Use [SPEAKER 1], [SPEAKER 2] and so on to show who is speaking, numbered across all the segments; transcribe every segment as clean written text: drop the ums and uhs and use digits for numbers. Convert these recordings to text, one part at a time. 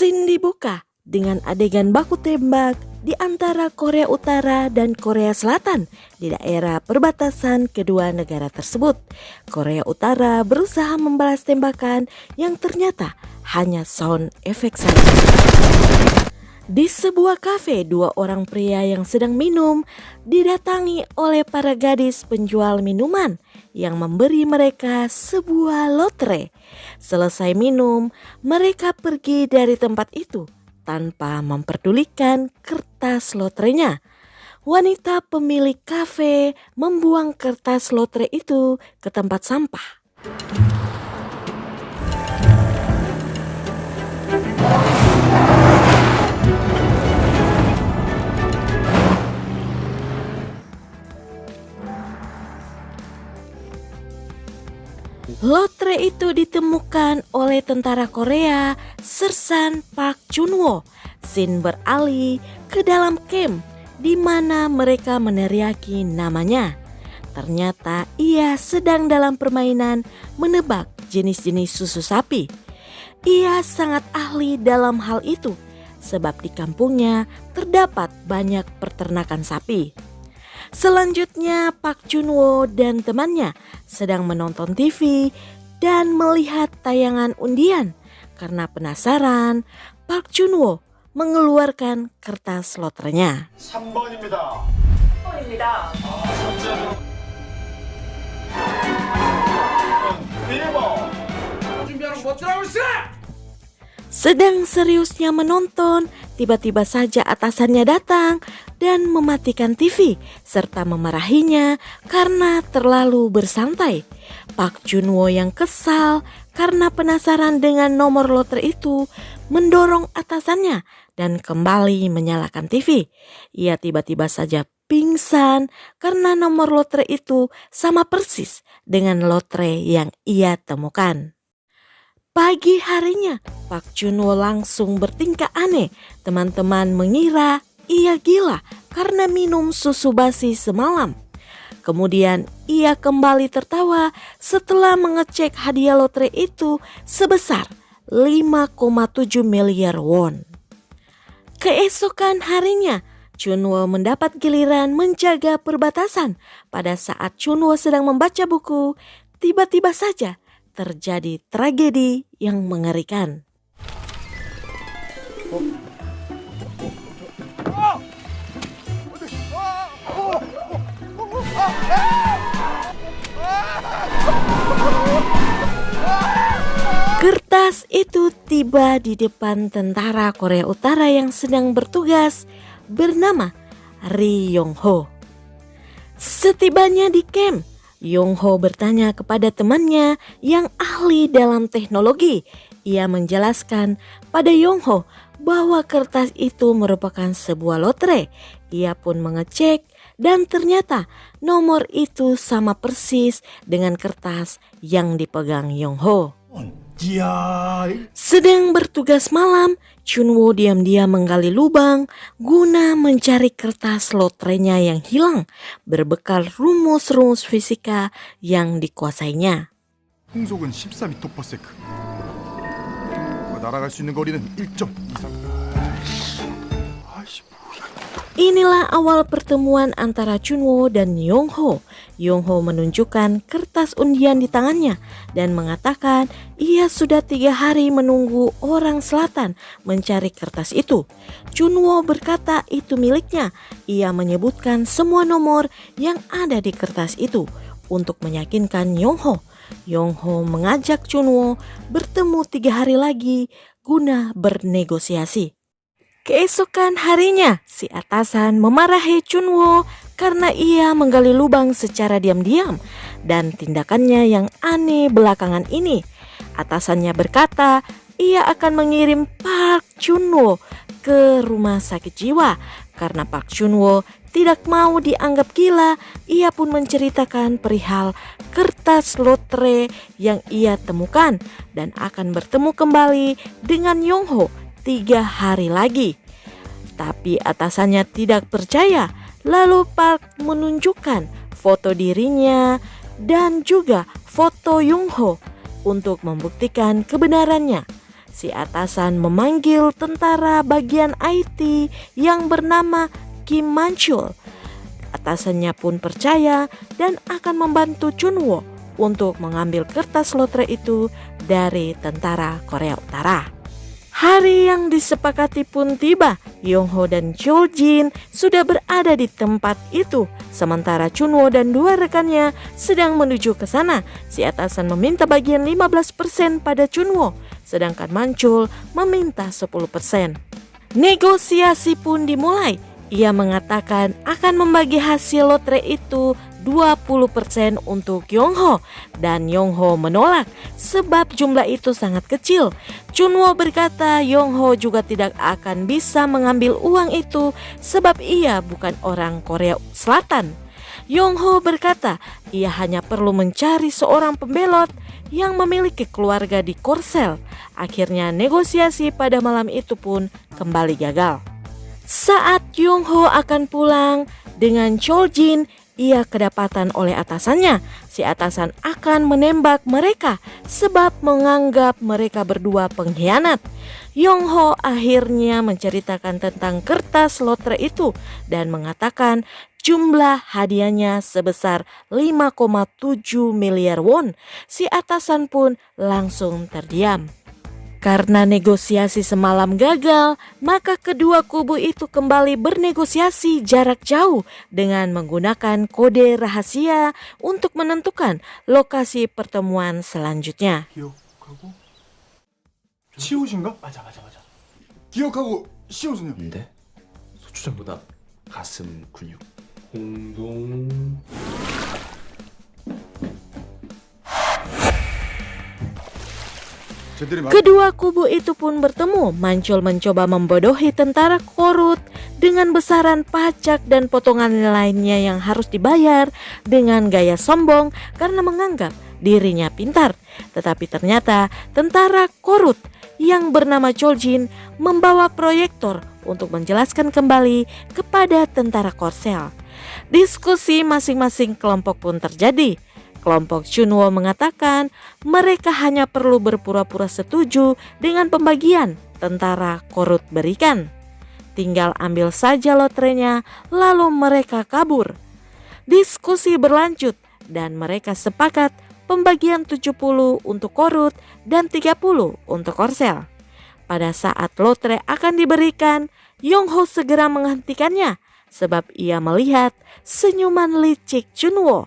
[SPEAKER 1] Scene dibuka dengan adegan baku tembak di antara Korea Utara dan Korea Selatan di daerah perbatasan kedua negara tersebut. Korea Utara berusaha membalas tembakan yang ternyata hanya sound efek saja. Di sebuah kafe, dua orang pria yang sedang minum didatangi oleh para gadis penjual minuman yang memberi mereka sebuah lotre. Selesai minum, mereka pergi dari tempat itu tanpa memperdulikan kertas lotrenya. Wanita pemilik kafe membuang kertas lotre itu ke tempat sampah. Lotre itu ditemukan oleh tentara Korea, Sersan Park Chun-woo. Scene beralih ke dalam camp di mana mereka meneriaki namanya. Ternyata ia sedang dalam permainan menebak jenis-jenis susu sapi. Ia sangat ahli dalam hal itu sebab di kampungnya terdapat banyak peternakan sapi. Selanjutnya Park Chun-woo dan temannya sedang menonton TV dan melihat tayangan undian. Karena penasaran, Park Chun-woo mengeluarkan kertas lotrenya.
[SPEAKER 2] 3번입니다.
[SPEAKER 3] 3번입니다.
[SPEAKER 2] 1번.
[SPEAKER 3] 준비하는 거 멋들하고 있어!
[SPEAKER 1] Sedang seriusnya menonton, tiba-tiba saja atasannya datang dan mematikan TV serta memarahinya karena terlalu bersantai. Park Chun-woo yang kesal karena penasaran dengan nomor lotre itu mendorong atasannya dan kembali menyalakan TV. Ia tiba-tiba saja pingsan karena nomor lotre itu sama persis dengan lotre yang ia temukan. Pagi harinya, Park Chun-woo langsung bertingkah aneh. Teman-teman mengira ia gila karena minum susu basi semalam. Kemudian ia kembali tertawa setelah mengecek hadiah lotre itu sebesar 5,7 miliar won. Keesokan harinya, Chun-woo mendapat giliran menjaga perbatasan. Pada saat Chun-woo sedang membaca buku, tiba-tiba saja terjadi tragedi yang mengerikan. Kertas itu tiba di depan tentara Korea Utara yang sedang bertugas bernama Ri Yong-ho. Setibanya di camp, Yong-ho bertanya kepada temannya yang ahli dalam teknologi. Ia menjelaskan pada Yong-ho bahwa kertas itu merupakan sebuah lotre. Ia pun mengecek dan ternyata nomor itu sama persis dengan kertas yang dipegang Yong-ho. Sedang bertugas malam, Chun-woo diam-diam menggali lubang guna mencari kertas lotrenya yang hilang, berbekal rumus-rumus fisika yang dikuasainya.
[SPEAKER 4] 풍속은 14m/s. 날아갈 수 있는 거리는 1.23. 아이씨 뭐야.
[SPEAKER 1] Inilah awal pertemuan antara Chunwoo dan Yongho. Yongho menunjukkan kertas undian di tangannya dan mengatakan ia sudah 3 hari menunggu orang selatan mencari kertas itu. Chunwoo berkata itu miliknya. Ia menyebutkan semua nomor yang ada di kertas itu untuk meyakinkan Yongho. Yongho mengajak Chunwoo bertemu 3 hari lagi guna bernegosiasi. Keesokan harinya, si atasan memarahi Chunwoo karena ia menggali lubang secara diam-diam dan tindakannya yang aneh belakangan ini. Atasannya berkata ia akan mengirim Park Chunwoo ke rumah sakit jiwa karena Park Chunwoo tidak mau dianggap gila. Ia pun menceritakan perihal kertas lotre yang ia temukan dan akan bertemu kembali dengan Yongho 3 hari lagi. Tapi atasannya tidak percaya. Lalu Park menunjukkan foto dirinya dan juga foto Yongho untuk membuktikan kebenarannya. Si atasan memanggil tentara bagian IT yang bernama Kim Manchul. Atasannya pun percaya dan akan membantu Chunwoo untuk mengambil kertas lotre itu dari tentara Korea Utara. Hari yang disepakati pun tiba. Yongho dan Choljin sudah berada di tempat itu. Sementara Chunwoo dan 2 rekannya sedang menuju ke sana. Si atasan meminta bagian 15% pada Chunwoo, sedangkan Manchul meminta 10%. Negosiasi pun dimulai. Ia mengatakan akan membagi hasil lotre itu 20% untuk Yongho dan Yongho menolak sebab jumlah itu sangat kecil. Chunwoo berkata Yongho juga tidak akan bisa mengambil uang itu sebab ia bukan orang Korea Selatan. Yongho berkata ia hanya perlu mencari seorang pembelot yang memiliki keluarga di Korsel. Akhirnya negosiasi pada malam itu pun kembali gagal. Saat Yongho akan pulang dengan Choljin, ia kedapatan oleh atasannya. Si atasan akan menembak mereka sebab menganggap mereka berdua pengkhianat. Yongho akhirnya menceritakan tentang kertas lotre itu dan mengatakan jumlah hadiahnya sebesar 5,7 miliar won. Si atasan pun langsung terdiam. Karena negosiasi semalam gagal, maka kedua kubu itu kembali bernegosiasi jarak jauh dengan menggunakan kode rahasia untuk menentukan lokasi pertemuan selanjutnya.
[SPEAKER 4] 기억하고 시옷인가?
[SPEAKER 2] 맞아.
[SPEAKER 4] 기억하고 시옷은요?
[SPEAKER 2] 근데 소추장보다 가슴 근육. 공동.
[SPEAKER 4] 쟤들이 말
[SPEAKER 1] Kedua kubu itu pun bertemu. Manchul mencoba membodohi tentara Korut dengan besaran pajak dan potongan lainnya yang harus dibayar dengan gaya sombong karena menganggap dirinya pintar. Tetapi ternyata tentara Korut yang bernama Choljin membawa proyektor untuk menjelaskan kembali kepada tentara Korsel. Diskusi masing-masing kelompok pun terjadi. Kelompok Chunwoo mengatakan mereka hanya perlu berpura-pura setuju dengan pembagian tentara Korut berikan. Tinggal ambil saja lotrenya lalu mereka kabur. Diskusi berlanjut dan mereka sepakat pembagian 70 untuk Korut dan 30 untuk Korsel. Pada saat lotre akan diberikan, Yongho segera menghentikannya sebab ia melihat senyuman licik Chunwoo.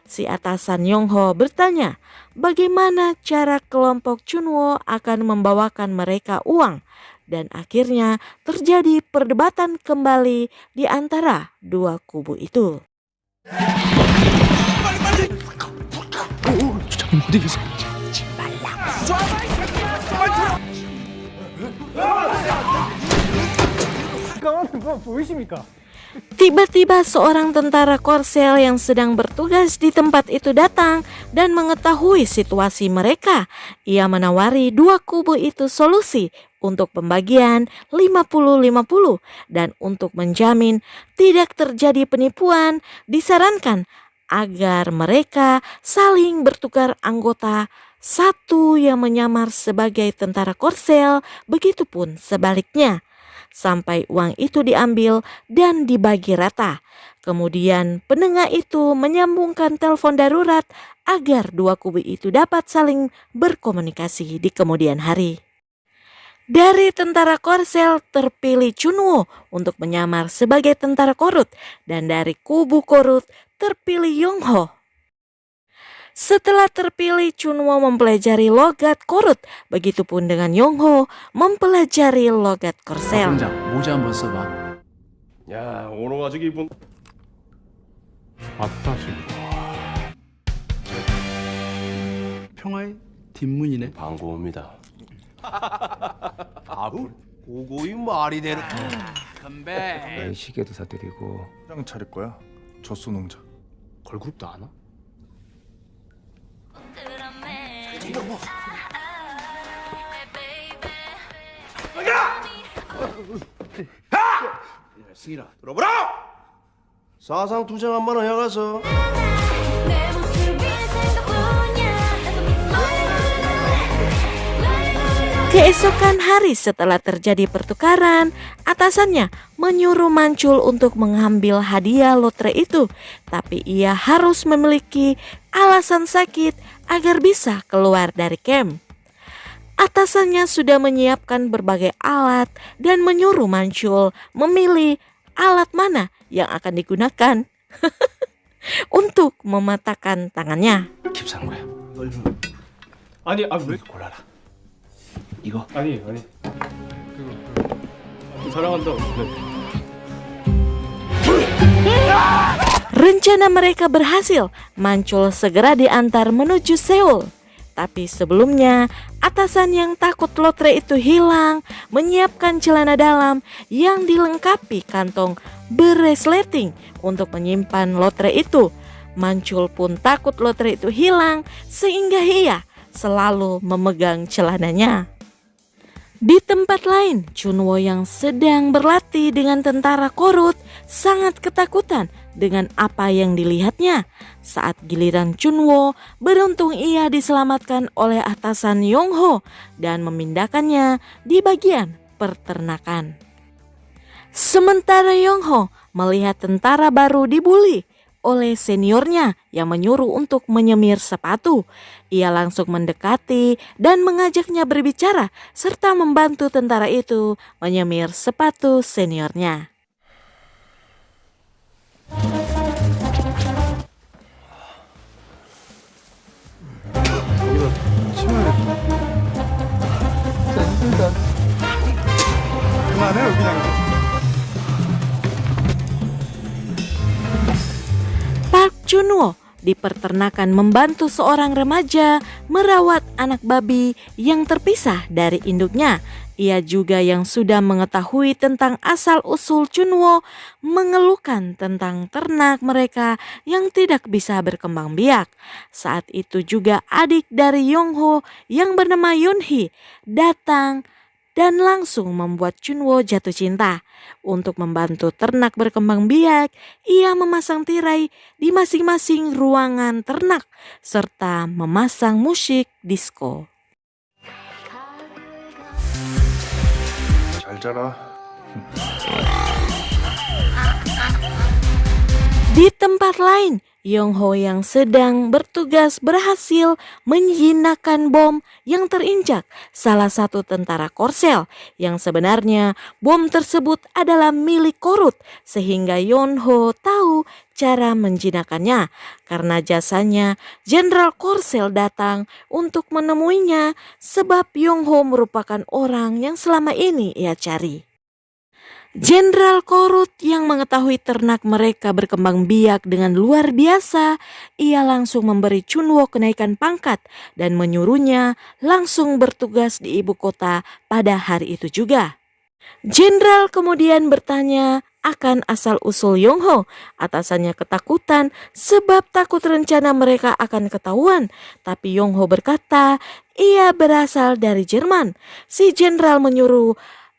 [SPEAKER 1] Si atasan Yongho bertanya bagaimana cara kelompok Chunwoo akan membawakan mereka uang dan akhirnya terjadi perdebatan kembali di antara dua kubu itu.
[SPEAKER 2] 소추장님 어디 계세요?
[SPEAKER 1] Tiba-tiba seorang tentara Korsel yang sedang bertugas di tempat itu datang dan mengetahui situasi mereka. Ia menawari dua kubu itu solusi untuk pembagian 50-50 dan untuk menjamin tidak terjadi penipuan disarankan agar mereka saling bertukar anggota, satu yang menyamar sebagai tentara Korsel, begitupun sebaliknya. sampai uang itu diambil dan dibagi rata. Kemudian penengah itu menyambungkan telepon darurat agar dua kubu itu dapat saling berkomunikasi di kemudian hari. Dari tentara Korsel terpilih Chunwoo untuk menyamar sebagai tentara Korut dan dari kubu Korut terpilih Yongho. Setelah terpilih, Chunwoo mempelajari logat Korut, begitupun dengan Yongho mempelajari logat Korsel.
[SPEAKER 2] 부장장 모자 한번 써봐.
[SPEAKER 5] 야, 오늘 아주 기분.
[SPEAKER 2] 아따시. 평화의 뒷문이네.
[SPEAKER 5] 반가웁니다. 아, 고고이 말이 되는.
[SPEAKER 2] 건배.
[SPEAKER 5] 시계도 사드리고.
[SPEAKER 4] 장 차릴 거야. 젖소 농장.
[SPEAKER 2] 걸그룹도 아나?
[SPEAKER 5] 승희라, 들어보라. 사상 투쟁 한 번은 해가서.
[SPEAKER 1] Keesokan hari setelah terjadi pertukaran, atasannya menyuruh Mancul untuk mengambil hadiah lotre itu. Tapi ia harus memiliki alasan sakit agar bisa keluar dari camp. Atasannya sudah menyiapkan berbagai alat dan menyuruh Mancul memilih alat mana yang akan digunakan untuk mematahkan tangannya.
[SPEAKER 5] 깁상구야.
[SPEAKER 2] 아니 왜?
[SPEAKER 5] 골라라. 이거.
[SPEAKER 2] 아니. 사랑한다.
[SPEAKER 1] Rencana mereka berhasil. Mancul segera diantar menuju Seoul. Tapi sebelumnya, atasan yang takut lotre itu hilang menyiapkan celana dalam yang dilengkapi kantong beresleting untuk menyimpan lotre itu. Mancul pun takut lotre itu hilang sehingga ia selalu memegang celananya. Di tempat lain, Chunwoo yang sedang berlatih dengan tentara Korut sangat ketakutan dengan apa yang dilihatnya. Saat giliran Chunwoo, beruntung ia diselamatkan oleh atasan Yongho dan memindahkannya di bagian peternakan. Sementara Yongho melihat tentara baru dibuli oleh seniornya yang menyuruh untuk menyemir sepatu. Ia langsung mendekati dan mengajaknya berbicara serta membantu tentara itu menyemir sepatu seniornya.
[SPEAKER 4] 힘들다. 그만해 그냥.
[SPEAKER 1] Park Chunwoo di peternakan membantu seorang remaja merawat anak babi yang terpisah dari induknya. Ia juga yang sudah mengetahui tentang asal-usul Chunwoo mengeluhkan tentang ternak mereka yang tidak bisa berkembang biak. Saat itu juga adik dari Yongho yang bernama Yunhee datang dan langsung membuat Chunwoo jatuh cinta. Untuk membantu ternak berkembang biak, ia memasang tirai di masing-masing ruangan ternak serta memasang musik disco.
[SPEAKER 4] 잘 자라.
[SPEAKER 1] Di tempat lain, Yongho yang sedang bertugas berhasil menjinakkan bom yang terinjak salah satu tentara Korsel yang sebenarnya bom tersebut adalah milik Korut sehingga Yongho tahu cara menjinakkannya. Karena jasanya Jenderal Korsel datang untuk menemuinya sebab Yongho merupakan orang yang selama ini ia cari. Jenderal Korut yang mengetahui ternak mereka berkembang biak dengan luar biasa, ia langsung memberi Chunwoo kenaikan pangkat dan menyuruhnya langsung bertugas di ibu kota pada hari itu juga. Jenderal kemudian bertanya akan asal-usul Yongho. Atasannya ketakutan sebab takut rencana mereka akan ketahuan. Tapi Yongho berkata ia berasal dari Jerman. Si jenderal menyuruh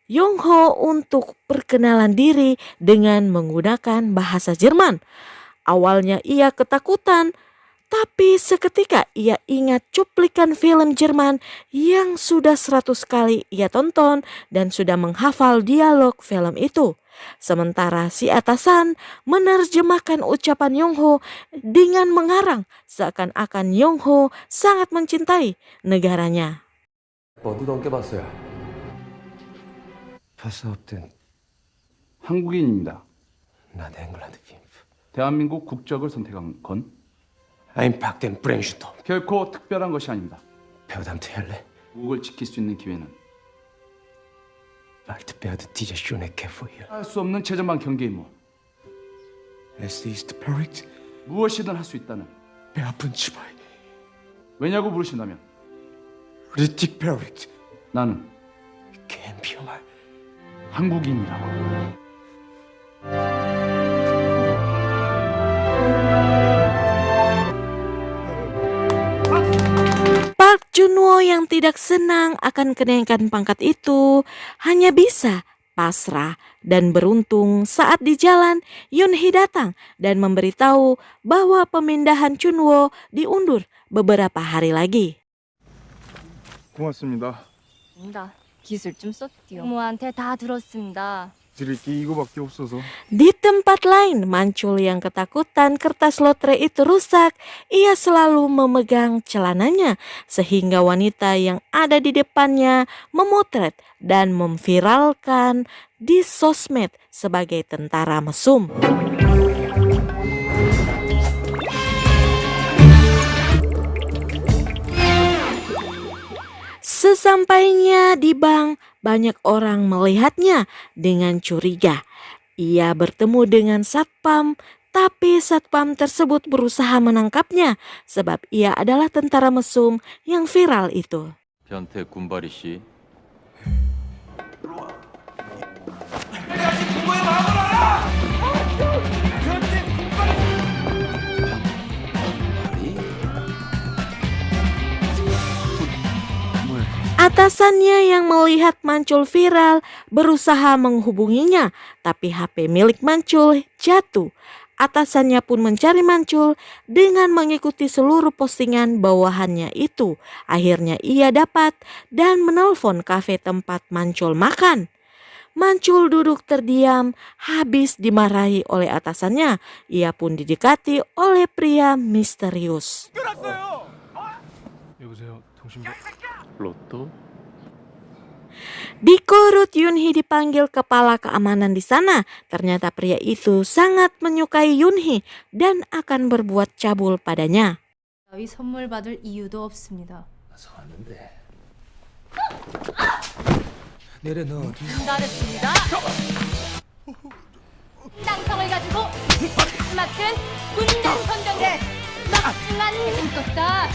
[SPEAKER 1] Yongho untuk perkenalan diri dengan menggunakan bahasa Jerman. Awalnya ia ketakutan, Tapi seketika ia ingat cuplikan film Jerman yang sudah 100 kali ia tonton dan sudah menghafal dialog film itu. Sementara si atasan menerjemahkan ucapan Yongho dengan mengarang seakan-akan Yongho sangat mencintai negaranya.
[SPEAKER 6] 어디도 안 깨봤어요.
[SPEAKER 5] 파스업된
[SPEAKER 2] 한국인입니다.
[SPEAKER 5] 난 잉글랜드 김.
[SPEAKER 2] 대한민국 국적을 선택한 건
[SPEAKER 5] 아임팍된 브레인슈터.
[SPEAKER 2] 결코 특별한 것이 아닙니다.
[SPEAKER 5] 배우담트 헬레.
[SPEAKER 2] 국을 지킬 수 있는 기회는
[SPEAKER 5] 알트 베어드 디제 쇼네 캐포일.
[SPEAKER 2] 할 수 없는 최전방 경계 임무.
[SPEAKER 5] 에스 이스트 페릭트.
[SPEAKER 2] 무엇이든 할 수 있다는.
[SPEAKER 5] 배 아픈 치바이.
[SPEAKER 2] 왜냐고 물으신다면
[SPEAKER 5] 리틱 페릭트.
[SPEAKER 2] 나는
[SPEAKER 5] 갬비어말.
[SPEAKER 2] 한국인이라고.
[SPEAKER 1] Park Junwo yang tidak senang akan kenaikan pangkat itu hanya bisa pasrah dan beruntung saat di jalan Yoon-hee datang dan memberitahu bahwa pemindahan Chunwo diundur beberapa hari lagi.
[SPEAKER 4] 고맙습니다.
[SPEAKER 7] 기술 좀 썼디요. 부모한테 다 들었습니다.
[SPEAKER 4] 드릴 게 이거밖에 없어서.
[SPEAKER 1] Di tempat lain, Mancul yang ketakutan kertas lotre itu rusak, ia selalu memegang celananya sehingga wanita yang ada di depannya memotret dan memviralkan di sosmed sebagai tentara mesum. Sesampainya di bank, banyak orang melihatnya dengan curiga. Ia bertemu dengan satpam, tapi satpam tersebut berusaha menangkapnya sebab ia adalah tentara mesum yang viral itu.
[SPEAKER 8] 변태 군바리 씨.
[SPEAKER 1] Atasannya yang melihat Mancul viral berusaha menghubunginya, tapi HP milik Mancul jatuh. Atasannya pun mencari Mancul dengan mengikuti seluruh postingan bawahannya itu. Akhirnya ia dapat dan menelpon kafe tempat Mancul makan. Mancul duduk terdiam, habis dimarahi oleh atasannya. Ia pun didekati oleh pria misterius.
[SPEAKER 2] 여보세요, 통신부. 로또?
[SPEAKER 1] Di Korut, Yoon-hee dipanggil kepala keamanan di sana. Ternyata pria itu sangat menyukai Yoon-hee dan akan berbuat cabul padanya.
[SPEAKER 7] 따위 선물 받을 이유도 없습니다.
[SPEAKER 5] 내려놓어.
[SPEAKER 7] 잘했습니다. 땅성을 가지고 맡은 군단 선정대 막중한 힘껏다.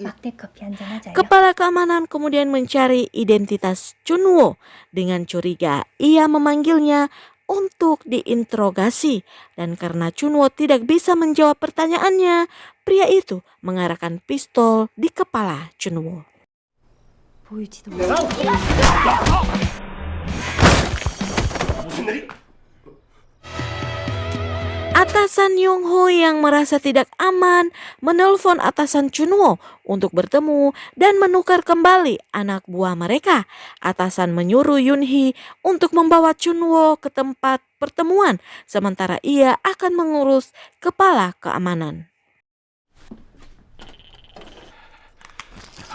[SPEAKER 7] 막대 커피 한잔 하자요.
[SPEAKER 1] Kepala keamanan kemudian mencari identitas Chunwo. Dengan curiga, ia memanggilnya untuk diinterogasi. Dan karena Chunwo tidak bisa menjawab pertanyaannya, pria itu mengarahkan pistol di kepala Chunwo.
[SPEAKER 7] 보이지도
[SPEAKER 1] Atasan Yongho yang merasa tidak aman menelpon atasan Chunwo untuk bertemu dan menukar kembali anak buah mereka. Atasan menyuruh Yoon-hee untuk membawa Chunwo ke tempat pertemuan, sementara ia akan mengurus kepala keamanan.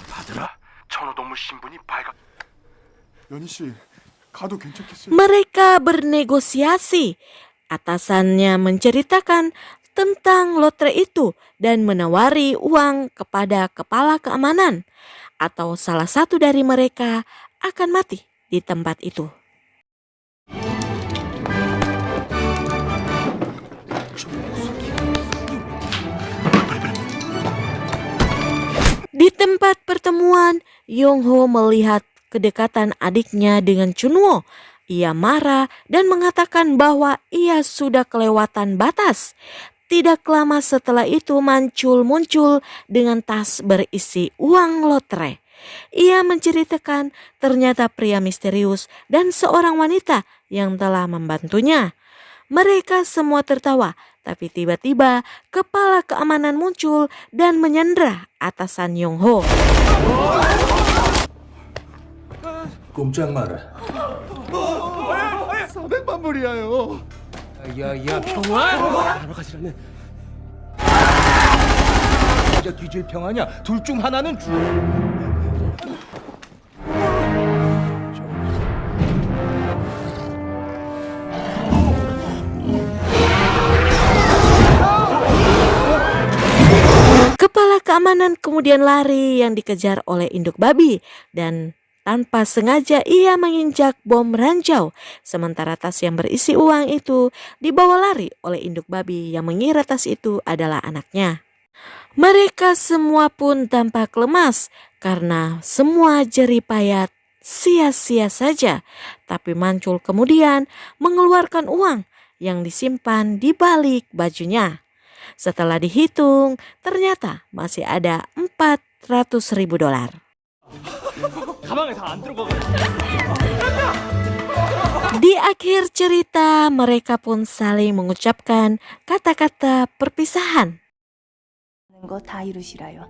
[SPEAKER 4] 받으라. 천호동물 신분이 발각. 연희 씨, 가도 괜찮겠어요?
[SPEAKER 1] Mereka bernegosiasi. Atasannya menceritakan tentang lotre itu dan menawari uang kepada kepala keamanan, atau salah satu dari mereka akan mati di tempat itu. Di tempat pertemuan, Yongho melihat kedekatan adiknya dengan Chunwo. Ia marah dan mengatakan bahwa ia sudah kelewatan batas. Tidak lama setelah itu Mancul muncul dengan tas berisi uang lotre. Ia menceritakan ternyata pria misterius dan seorang wanita yang telah membantunya. Mereka semua tertawa, tapi tiba-tiba kepala keamanan muncul dan menyandra atasan Yong Ho.
[SPEAKER 6] 꼼짝 마라.
[SPEAKER 4] 400만 불이야요.
[SPEAKER 6] 야야 평화? 하러 가시라네. 진짜 뒤질 평화냐? 둘 중 하나는 주.
[SPEAKER 1] Kepala keamanan kemudian lari yang dikejar oleh induk babi dan tanpa sengaja ia menginjak bom ranjau. Sementara tas yang berisi uang itu dibawa lari oleh induk babi yang mengira tas itu adalah anaknya. Mereka semua pun tampak lemas karena semua jerih payah sia-sia saja. Tapi Mancul kemudian mengeluarkan uang yang disimpan di balik bajunya. Setelah dihitung, ternyata masih ada $400.000. Di akhir cerita, mereka pun saling mengucapkan kata-kata perpisahan.
[SPEAKER 7] 거 다 이루시라요.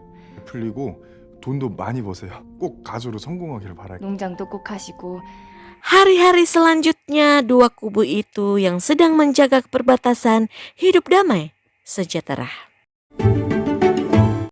[SPEAKER 4] 풀리고 돈도 많이 버세요. 꼭 가수로 성공하기를 바랄게요.
[SPEAKER 7] 농장도 꼭 하시고.
[SPEAKER 1] Hari-hari selanjutnya, dua kubu itu yang sedang menjaga perbatasan hidup damai sejahtera.